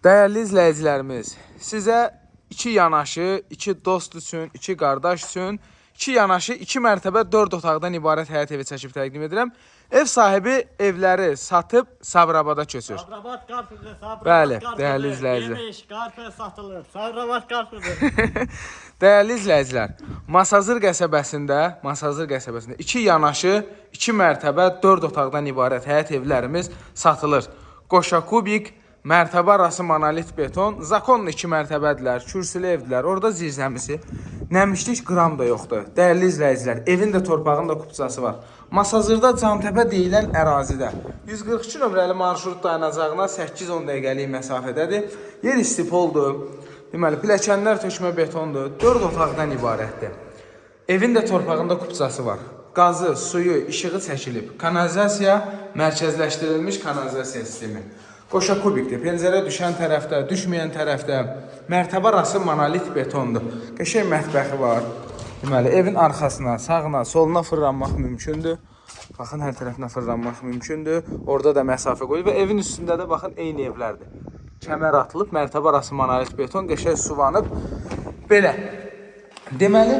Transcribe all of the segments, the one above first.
Dəyərli izləyicilərimiz, sizə iki yanaşı, iki dost üçün, iki qardaş üçün, iki yanaşı, iki mərtəbə, 4 otaqdan ibarət həyət evi çəkib təqdim edirəm. Ev sahibi evləri satıb Sabirabada köçür. Sabirabad Qarpızı, Sabirabad Bəli, Qarpızı, dəyərli izləyicilər. Yemiş, qarpız satılır, Sabirabad Qarpızı. Dəyərli izləyicilər, Masazır qəsəbəsində iki yanaşı, iki mərtəbə, 4 otaqdan ibarət həyət evlərimiz satılır. Qoşa kubik, mərtəbə arası monolit beton, zakonlu 2 mərtəbədirlər, kürsülü evdilər, orada zirzəmisi, nəmişlik qram da yoxdur. Dəyərli izləyicilər, evin də torpağın da kupçası var. Masazırda Cantəpə deyilən ərazidə 142 nömrəli marşrut dayanacağına 8-10 dəqiqəlik məsafədədir. Yer istipoldur, deməli, pilləkənlər tökmə betondur, 4 otaqdan ibarətdir. Evin də torpağında kupçası var. Qazı, suyu, işığı çəkilib, kanalizasiya, mərkəzləşdirilmiş kanalizasiya sistemi. Qoşa kubikdir. Pəncərə düşən tərəfdə, düşməyən tərəfdə mərtəbə arası monolit betondur. Qəşəng mətbəxi var. Deməli, evin arxasına, sağına, soluna fırlanmaq mümkündür. Baxın, hər tərəfinə fırlanmaq mümkündür. Orada da məsafə qoyulub və evin üstündə də baxın, eyni evlərdir. Kəmər atılıb, mərtəbə arası monolit beton, qəşəng suvanıb. Belə. Deməli,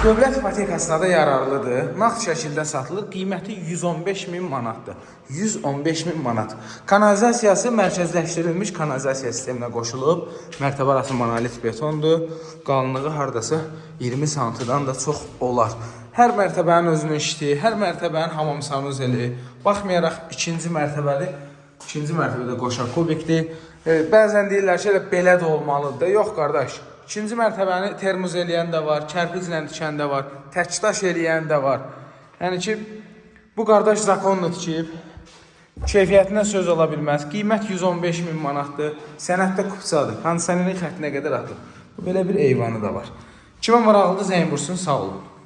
dövlət ipotekasına da yararlıdır. Nağd şəkildə satılır. Qiyməti 115.000 manatdır. 115.000 manat. Kanalizasiyası mərkəzləşdirilmiş kanalizasiya sisteminə qoşulub. Mərtəbə arası monolit betondur. Qalınlığı hardasa 20 santidan da çox olar. Hər mərtəbənin özünün işi, hər mərtəbənin hamam sanuzeli. Baxmayaraq ikinci mərtəbədə qoşa kubikdir. Bəzən deyirlər ki, belə də olmalıdır da. Yox, qardaş. İkinci mərtəbəni termuz eləyən də var, kərpiclə tikən də var, təkdaş eləyən də var. Yəni ki, bu qardaş zakonla tikib, keyfiyyətinə söz ola bilməz. Qiymət 115.000 manatdır, sənətdə kupçadır, kondisionerin xəttinə qədər atılıb. Belə bir eyvanı da var. Kimə maraqlıdır, zəng vursun, sağ olun.